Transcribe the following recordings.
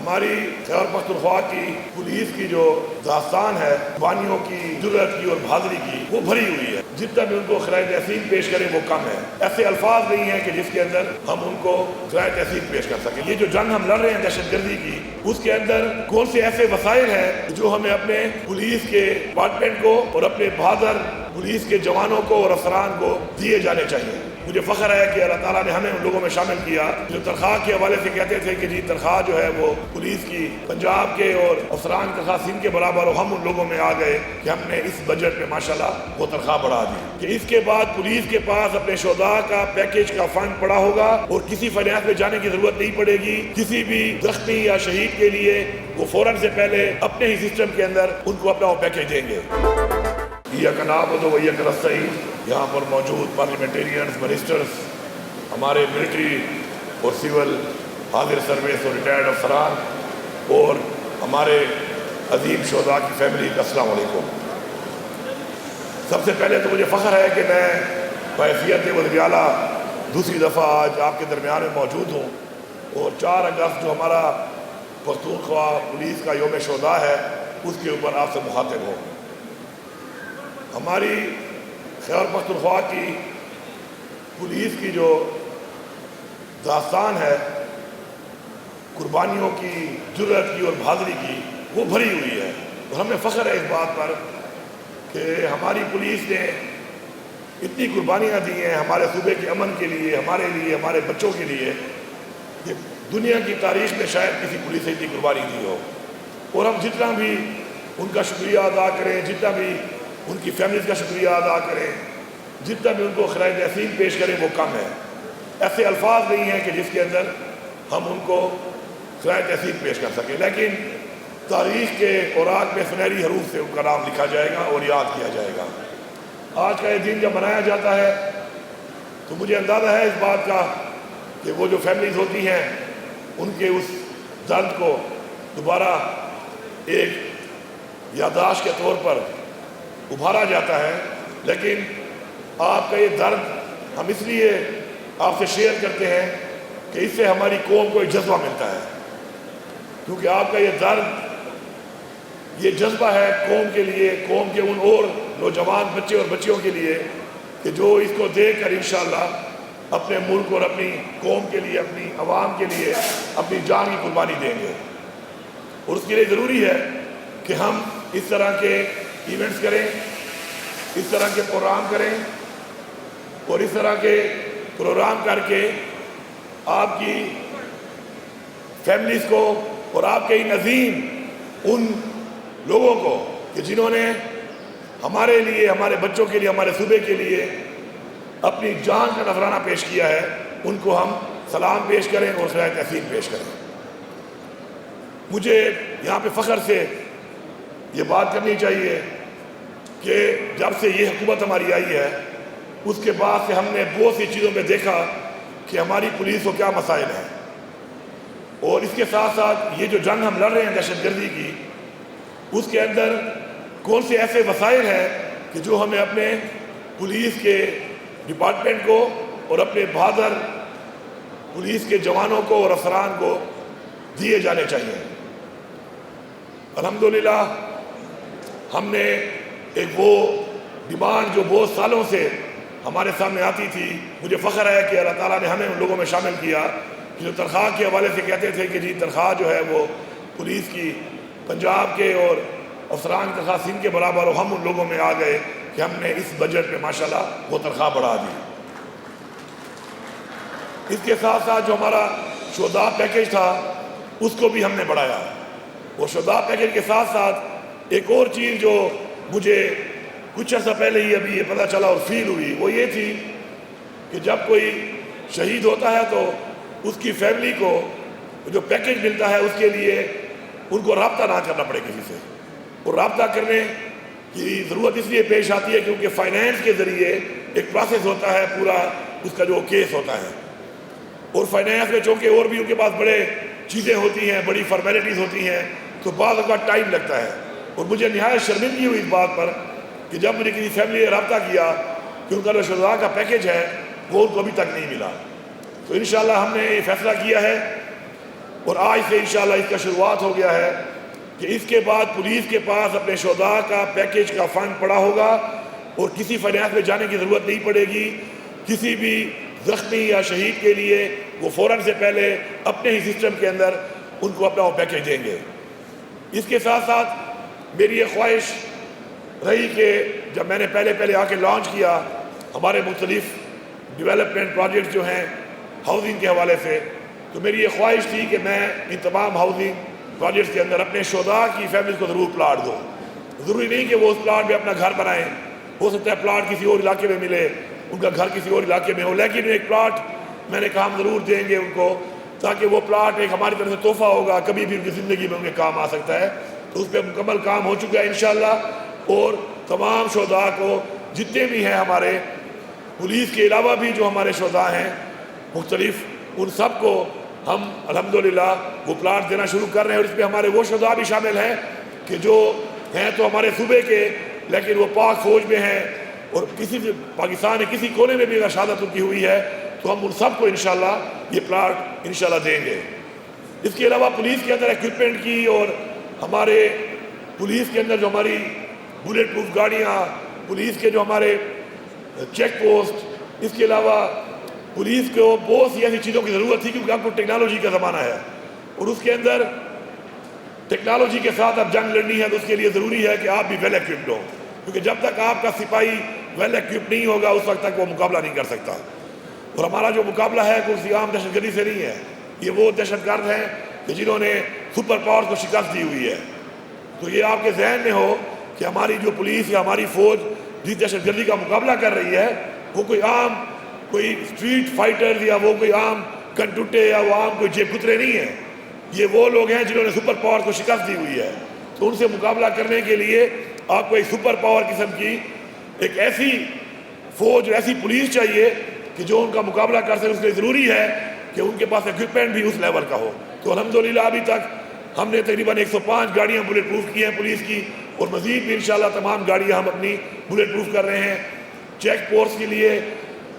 ہماری خیبر پختونخوا کی پولیس کی جو داستان ہے قربانیوں کی، جرأت کی اور بہادری کی، وہ بھری ہوئی ہے۔ جتنا بھی ان کو خراج تحسین پیش کریں وہ کم ہے۔ ایسے الفاظ نہیں ہیں کہ جس کے اندر ہم ان کو خراج تحسین پیش کر سکیں۔ یہ جو جنگ ہم لڑ رہے ہیں دہشت گردی کی، اس کے اندر کون سے ایسے وسائل ہیں جو ہمیں اپنے پولیس کے ڈپارٹمنٹ کو اور اپنے بہادر پولیس کے جوانوں کو اور افسران کو دیے جانے چاہیے۔ مجھے فخر ہے کہ اللہ تعالیٰ نے ہمیں ان لوگوں میں شامل کیا جو تنخواہ کے حوالے سے کہتے تھے کہ جی تنخواہ جو ہے وہ پولیس کی پنجاب کے اور افسران کی تنخواہ سندھ کے برابر ہو۔ ہم ان لوگوں میں آ گئے کہ ہم نے اس بجٹ میں ماشاءاللہ وہ تنخواہ بڑھا دی کہ اس کے بعد پولیس کے پاس اپنے شہداء کا پیکیج کا فنڈ پڑا ہوگا اور کسی فائنانس میں جانے کی ضرورت نہیں پڑے گی۔ کسی بھی زخمی یا شہید کے لیے وہ فوراً سے پہلے اپنے ہی سسٹم کے اندر ان کو اپنا وہ پیکیج دیں گے۔ ایاک نعبد و ایاک نستعین، یہاں پر موجود پارلیمنٹیرینز، منسٹرز، ہمارے ملٹری اور سول حاضر سروس اور ریٹائرڈ افسران اور ہمارے عظیم شہداء کی فیملی، السلام علیکم۔ سب سے پہلے تو مجھے فخر ہے کہ میں بحیثیت وزیر اعلیٰ دوسری دفعہ آج آپ کے درمیان میں موجود ہوں اور 4 اگست جو ہمارا پختونخوا پولیس کا یوم شہداء ہے اس کے اوپر آپ سے مخاطب ہوں۔ ہماری خیبر پختونخوا کی پولیس کی جو داستان ہے قربانیوں کی، جرأت کی اور بہادری کی، وہ بھری ہوئی ہے اور ہمیں فخر ہے اس بات پر کہ ہماری پولیس نے اتنی قربانیاں دی ہیں ہمارے صوبے کے امن کے لیے، ہمارے لیے، ہمارے بچوں کے لیے کہ دنیا کی تاریخ میں شاید کسی پولیس نے اتنی قربانی دی ہو۔ اور ہم جتنا بھی ان کا شکریہ ادا کریں، جتنا بھی ان کی فیملیز کا شکریہ ادا کریں، جتنا بھی ان کو خراج تحسین پیش کریں وہ کم ہے۔ ایسے الفاظ نہیں ہیں کہ جس کے اندر ہم ان کو خراج تحسین پیش کر سکیں، لیکن تاریخ کے اوراق میں سنہری حروف سے ان کا نام لکھا جائے گا اور یاد کیا جائے گا۔ آج کا یہ دن جب منایا جاتا ہے تو مجھے اندازہ ہے اس بات کا کہ وہ جو فیملیز ہوتی ہیں ان کے اس درد کو دوبارہ ایک یادداشت کے طور پر ابھارا جاتا ہے، لیکن آپ کا یہ درد ہم اس لیے آپ سے شیئر کرتے ہیں کہ اس سے ہماری قوم کو ایک جذبہ ملتا ہے، کیونکہ آپ کا یہ درد، یہ جذبہ ہے قوم کے لیے، قوم کے ان اور نوجوان بچے اور بچیوں کے لیے کہ جو اس کو دیکھ کر انشاءاللہ اپنے ملک اور اپنی قوم کے لیے، اپنی عوام کے لیے اپنی جان کی قربانی دیں گے۔ اور اس کے لیے ضروری ہے کہ ہم اس طرح کے ایونٹس کریں، اس طرح کے پروگرام کریں اور اس طرح کے پروگرام کر کے آپ کی فیملیز کو اور آپ کے ان عظیم ان لوگوں کو کہ جنہوں نے ہمارے لیے، ہمارے بچوں کے لیے، ہمارے صوبے کے لیے اپنی جان کا نذرانہ پیش کیا ہے، ان کو ہم سلام پیش کریں اور خراج تحسین پیش کریں۔ مجھے یہاں پہ فخر سے یہ بات کرنی چاہیے کہ جب سے یہ حکومت ہماری آئی ہے اس کے بعد سے ہم نے بہت سی چیزوں میں دیکھا کہ ہماری پولیس کو کیا مسائل ہیں، اور اس کے ساتھ ساتھ یہ جو جنگ ہم لڑ رہے ہیں دہشت گردی کی، اس کے اندر کون سے ایسے وسائل ہیں کہ جو ہمیں اپنے پولیس کے ڈپارٹمنٹ کو اور اپنے بہادر پولیس کے جوانوں کو اور افسران کو دیے جانے چاہیے۔ الحمدللہ ہم نے ایک وہ ڈیمانڈ جو بہت سالوں سے ہمارے سامنے آتی تھی، مجھے فخر ہے کہ اللہ تعالیٰ نے ہمیں ان لوگوں میں شامل کیا کہ جو تنخواہ کے حوالے سے کہتے تھے کہ جی تنخواہ جو ہے وہ پولیس کی پنجاب کے اور افسران کی تنخواہ سندھ کے برابر ہو۔ ہم ان لوگوں میں آ گئے کہ ہم نے اس بجٹ میں ماشاءاللہ وہ تنخواہ بڑھا دی۔ اس کے ساتھ ساتھ جو ہمارا شہداء پیکیج تھا اس کو بھی ہم نے بڑھایا۔ وہ شہداء پیکیج کے ساتھ ساتھ ایک اور چیز جو مجھے کچھ عرصہ پہلے ہی ابھی یہ پتہ چلا اور فیل ہوئی، وہ یہ تھی کہ جب کوئی شہید ہوتا ہے تو اس کی فیملی کو جو پیکیج ملتا ہے اس کے لیے ان کو رابطہ نہ کرنا پڑے کسی سے، اور رابطہ کرنے کی ضرورت اس لیے پیش آتی ہے کیونکہ فائنینس کے ذریعے ایک پروسیس ہوتا ہے، پورا اس کا جو کیس ہوتا ہے، اور فائنینس میں چونکہ اور بھی ان کے پاس بڑے چیزیں ہوتی ہیں، بڑی فارمیلٹیز ہوتی ہیں، تو بعض اوقات ٹائم لگتا ہے۔ اور مجھے نہایت شرمندگی ہوئی اس بات پر کہ جب مجھے کسی فیملی نے رابطہ کیا کہ ان کا جو شہداء کا پیکیج ہے وہ ان کو ابھی تک نہیں ملا، تو انشاءاللہ ہم نے یہ فیصلہ کیا ہے اور آج سے انشاءاللہ اس کا شروعات ہو گیا ہے کہ اس کے بعد پولیس کے پاس اپنے شہداء کا پیکیج کا فنڈ پڑا ہوگا اور کسی فائنانس میں جانے کی ضرورت نہیں پڑے گی. کسی بھی زخمی یا شہید کے لیے وہ فوراً سے پہلے اپنے ہی سسٹم کے اندر ان کو اپنا وہ پیکیج دیں گے. اس کے ساتھ ساتھ میری یہ خواہش رہی کہ جب میں نے پہلے آ کے لانچ کیا ہمارے مختلف ڈیولپمنٹ پروجیکٹس جو ہیں ہاؤسنگ کے حوالے سے، تو میری یہ خواہش تھی کہ میں ان تمام ہاؤسنگ پروجیکٹس کے اندر اپنے شہداء کی فیملیز کو ضرور پلاٹ دوں. ضروری نہیں کہ وہ اس پلاٹ میں اپنا گھر بنائیں، ہو سکتا ہے پلاٹ کسی اور علاقے میں ملے، ان کا گھر کسی اور علاقے میں ہو، لیکن ایک پلاٹ میں نے کہا ہم ضرور دیں گے ان کو، تاکہ وہ پلاٹ ایک ہماری طرف سے تحفہ ہوگا، کبھی بھی ان کی زندگی میں ان کے کام آ سکتا ہے. تو اس پہ مکمل کام ہو چکا ہے انشاءاللہ. اور تمام شہداء کو جتنے بھی ہیں ہمارے پولیس کے علاوہ بھی جو ہمارے شہداء ہیں مختلف، ان سب کو ہم الحمدللہ وہ پلاٹ دینا شروع کر رہے ہیں. اور اس پہ ہمارے وہ شہداء بھی شامل ہیں کہ جو ہیں تو ہمارے صوبے کے لیکن وہ پاک فوج میں ہیں، اور کسی پاکستان کے کسی کونے میں بھی اگر شہادت ان کی ہوئی ہے تو ہم ان سب کو انشاءاللہ یہ پلاٹ انشاءاللہ دیں گے. اس کے علاوہ پولیس کے اندر ایکوپمنٹ کی اور ہمارے پولیس کے اندر جو ہماری بلیٹ پروف گاڑیاں، پولیس کے جو ہمارے چیک پوسٹ، اس کے علاوہ پولیس کو بہت سی ایسی چیزوں کی ضرورت تھی کیونکہ آپ کو ٹیکنالوجی کا زمانہ ہے اور اس کے اندر ٹیکنالوجی کے ساتھ اب جنگ لڑنی ہے. تو اس کے لیے ضروری ہے کہ آپ بھی ویل ایکوپڈ ہوں، کیونکہ جب تک آپ کا سپاہی ویل ایکوپڈ نہیں ہوگا اس وقت تک وہ مقابلہ نہیں کر سکتا. اور ہمارا جو مقابلہ ہے کسی عام دہشت گردی سے نہیں ہے، یہ وہ دہشت گرد ہیں کہ جنہوں نے سپر پاور کو شکست دی ہوئی ہے. تو یہ آپ کے ذہن میں ہو کہ ہماری جو پولیس یا ہماری فوج جس دہشت گردی کا مقابلہ کر رہی ہے وہ کوئی اسٹریٹ فائٹر یا وہ کوئی عام کنٹوٹے یا وہ عام کوئی جیب کترے نہیں ہیں. یہ وہ لوگ ہیں جنہوں نے سپر پاور کو شکست دی ہوئی ہے. تو ان سے مقابلہ کرنے کے لیے آپ کو ایک سپر پاور قسم کی ایک ایسی فوج، ایسی پولیس چاہیے کہ جو ان کا مقابلہ کر سکے. اس لیے ضروری ہے کہ ان کے پاس ایکوپمنٹ بھی اس لیول کا ہو. تو الحمدللہ ابھی تک ہم نے تقریباً 105 گاڑیاں بلیٹ پروف کی ہیں پولیس کی، اور مزید بھی انشاءاللہ تمام گاڑیاں ہم اپنی بلیٹ پروف کر رہے ہیں. چیک پوسٹ کے لیے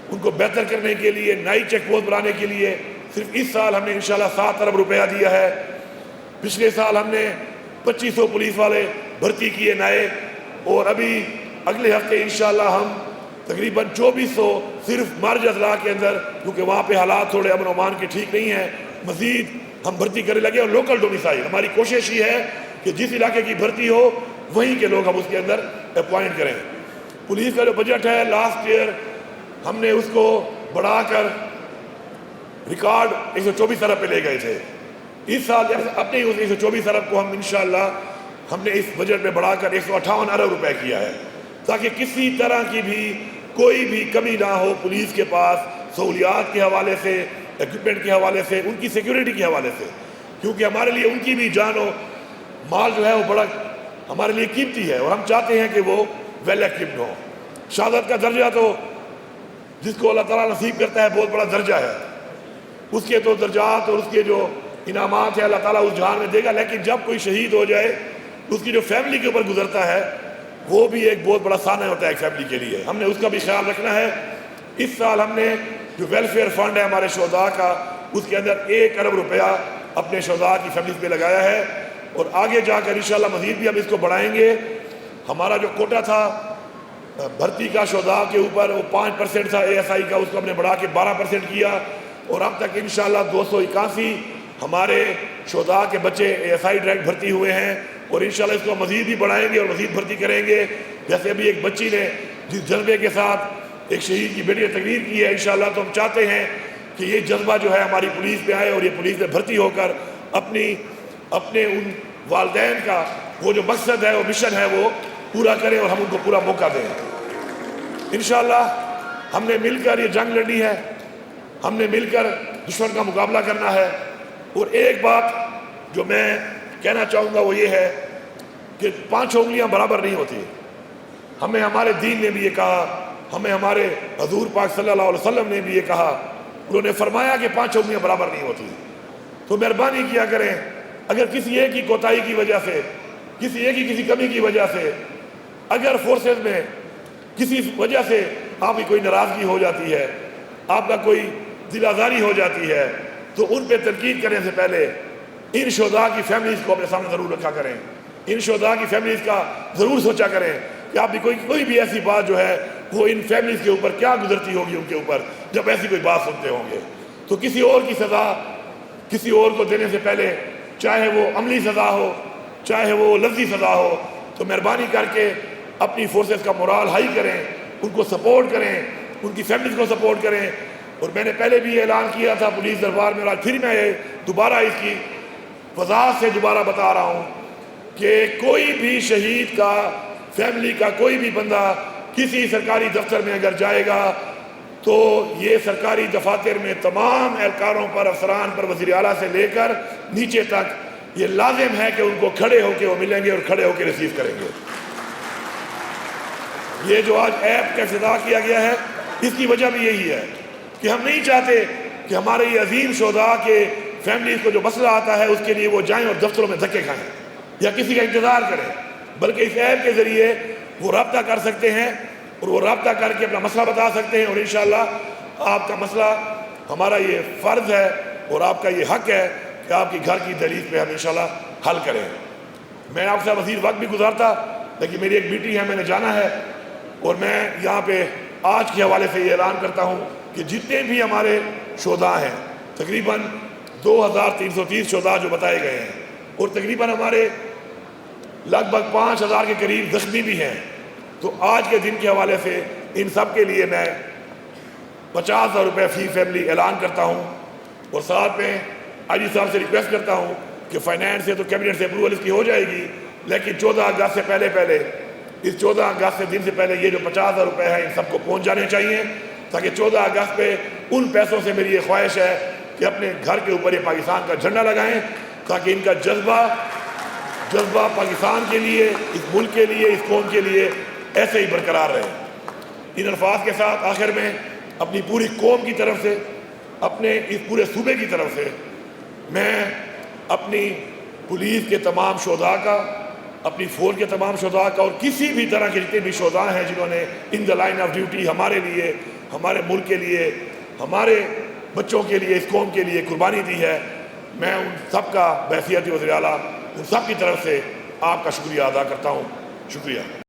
ان کو بہتر کرنے کے لیے، نئی چیک پوسٹ بنانے کے لیے صرف اس سال ہم نے انشاءاللہ 7 ارب روپیہ دیا ہے. پچھلے سال ہم نے 2500 پولیس والے بھرتی کیے نئے، اور ابھی اگلے ہفتے انشاءاللہ ہم تقریباً 2400 صرف مارج اضلاع کے اندر، کیونکہ وہاں پہ حالات تھوڑے امن و امان کے ٹھیک نہیں ہیں، مزید ہم بھرتی کرنے لگے. اور لوکل ڈومیسائل ہماری کوشش یہ ہے کہ جس علاقے کی بھرتی ہو وہیں کے لوگ ہم اس کے اندر اپوائنٹ کریں. پولیس کا جو بجٹ ہے لاسٹ ایئر ہم نے اس کو بڑھا کر ریکارڈ 124 ارب پہ لے گئے تھے. اس سال اپنے اس 124 ارب کو ہم انشاءاللہ ہم نے اس بجٹ میں بڑھا کر 158 ارب روپے کیا ہے، تاکہ کسی طرح کی بھی کوئی بھی کمی نہ ہو پولیس کے پاس سہولیات کے حوالے سے، ایکوپمنٹ کے حوالے سے، ان کی سیکیورٹی کے حوالے سے. کیونکہ ہمارے لیے ان کی بھی جان و مال جو ہے وہ بڑا ہمارے لیے قیمتی ہے، اور ہم چاہتے ہیں کہ وہ ویل ایکوپڈ ہوں. شہادت کا درجہ تو جس کو اللہ تعالیٰ نصیب کرتا ہے بہت بڑا درجہ ہے، اس کے تو درجات اور اس کے جو انعامات ہیں اللہ تعالیٰ اس جہان میں دے گا. لیکن جب کوئی شہید ہو جائے اس کی جو فیملی کے اوپر گزرتا ہے وہ بھی ایک بہت بڑا سانحہ ہوتا ہے ایک فیملی کے لیے. ہم نے اس کا بھی خیال رکھنا ہے. اس سال ہم نے جو ویلفیئر فنڈ ہے ہمارے شہداء کا، اس کے اندر 1 ارب روپیہ اپنے شہداء کی فیملیز پہ لگایا ہے، اور آگے جا کر انشاءاللہ مزید بھی ہم اس کو بڑھائیں گے. ہمارا جو کوٹا تھا بھرتی کا شہداء کے اوپر وہ 5% تھا ASI کا، اس کو ہم نے بڑھا کے 12% کیا، اور اب تک انشاءاللہ 281 ہمارے شہداء کے بچے ASI ڈائریکٹ بھرتی ہوئے ہیں، اور انشاءاللہ اس کو مزید بھی بڑھائیں گے اور مزید بھرتی کریں گے. جیسے ابھی ایک بچی نے جس جذبے کے ساتھ ایک شہید کی بیٹی نے تقریر کی ہے، انشاءاللہ تو ہم چاہتے ہیں کہ یہ جذبہ جو ہے ہماری پولیس پہ آئے اور یہ پولیس میں بھرتی ہو کر اپنے ان والدین کا وہ جو مقصد ہے وہ مشن ہے وہ پورا کریں، اور ہم ان کو پورا موقع دیں. انشاءاللہ ہم نے مل کر یہ جنگ لڑنی ہے، ہم نے مل کر دشمن کا مقابلہ کرنا ہے. اور ایک بات جو میں کہنا چاہوں گا وہ یہ ہے کہ 5 انگلیاں برابر نہیں ہوتی. ہمیں ہمارے دین نے بھی یہ کہا، ہمیں ہمارے حضور پاک صلی اللہ علیہ وسلم نے بھی یہ کہا. انہوں نے فرمایا کہ 5 انگلیاں برابر نہیں ہوتی. تو مہربانی کیا کریں، اگر کسی ایک کی کوتاہی کی وجہ سے، کسی ایک کی کسی کمی کی وجہ سے، اگر فورسز میں کسی وجہ سے آپ کی کوئی ناراضگی ہو جاتی ہے، آپ کا کوئی دل آزاری ہو جاتی ہے، تو ان پہ تنقید کرنے سے پہلے ان شہداء کی فیملیز کو اپنے سامنے ضرور رکھا کریں، ان شہداء کی فیملیز کا ضرور سوچا کریں کہ آپ بھی کوئی بھی ایسی بات جو ہے وہ ان فیملیز کے اوپر کیا گزرتی ہوگی ان کے اوپر جب ایسی کوئی بات سنتے ہوں گے۔ تو کسی اور کی سزا کسی اور کو دینے سے پہلے، چاہے وہ عملی سزا ہو چاہے وہ لفظی سزا ہو، تو مہربانی کر کے اپنی فورسز کا مورال ہائی کریں، ان کو سپورٹ کریں، ان کی فیملیز کو سپورٹ کریں۔ اور میں نے پہلے بھی اعلان کیا تھا پولیس دربار میں، اور آج پھر میں دوبارہ اس کی وضاحت سے دوبارہ بتا رہا ہوں کہ کوئی بھی شہید کا فیملی کا کوئی بھی بندہ کسی سرکاری دفتر میں اگر جائے گا تو یہ سرکاری دفاتر میں تمام اہلکاروں پر، افسران پر، وزیر اعلیٰ سے لے کر نیچے تک یہ لازم ہے کہ ان کو کھڑے ہو کے وہ ملیں گے اور کھڑے ہو کے ریسیو کریں گے۔ یہ جو آج ایپ کا افتتاح کیا گیا ہے، اس کی وجہ بھی یہی ہے کہ ہم نہیں چاہتے کہ ہمارے یہ عظیم شہداء کے فیملیز کو جو مسئلہ آتا ہے اس کے لیے وہ جائیں اور دفتروں میں دھکے کھائیں یا کسی کا انتظار کریں، بلکہ اس ایپ کے ذریعے وہ رابطہ کر سکتے ہیں اور وہ رابطہ کر کے اپنا مسئلہ بتا سکتے ہیں، اور انشاءاللہ آپ کا مسئلہ ہمارا یہ فرض ہے اور آپ کا یہ حق ہے کہ آپ کی گھر کی دہلیز پہ ہم انشاءاللہ حل کریں۔ میں آپ سے مزید وقت بھی گزارتا، لیکن میری ایک میٹنگ ہے، میں نے جانا ہے، اور میں یہاں پہ آج کے حوالے سے یہ اعلان کرتا ہوں کہ جتنے بھی ہمارے شہداء ہیں، تقریباً 2330 شہداء جو بتائے گئے ہیں، اور تقریباً ہمارے لگ بھگ 5000 کے قریب زخمی بھی ہیں، تو آج کے دن کے حوالے سے ان سب کے لیے میں 50,000 روپے فی فیملی اعلان کرتا ہوں، اور ساتھ میں آئی جی صاحب سے ریکویسٹ کرتا ہوں کہ فائنینس سے تو کیبنٹ سے اپروول اس کی ہو جائے گی، لیکن 14 اگست سے پہلے اس 14 اگست سے دن سے پہلے یہ جو 50,000 روپے ہیں ان سب کو پہنچ جانے چاہیے، تاکہ 14 اگست پہ ان پیسوں سے میری یہ خواہش ہے کہ اپنے گھر کے اوپر یہ پاکستان کا جھنڈا لگائیں، تاکہ ان کا جذبہ پاکستان کے لیے، اس ملک کے لیے، اس قوم کے لیے ایسے ہی برقرار رہے۔ ان الفاظ کے ساتھ آخر میں اپنی پوری قوم کی طرف سے، اپنے اس پورے صوبے کی طرف سے، میں اپنی پولیس کے تمام شہداء کا، اپنی فورس کے تمام شہداء کا، اور کسی بھی طرح کے جتنے بھی شہداء ہیں جنہوں نے ان دا لائن آف ڈیوٹی ہمارے لیے، ہمارے ملک کے لیے، ہمارے بچوں کے لیے، اس قوم کے لیے قربانی دی ہے، میں ان سب کا بحیثیت وزیر اعلیٰ ان سب کی طرف سے آپ کا شکریہ ادا کرتا ہوں۔ شکریہ۔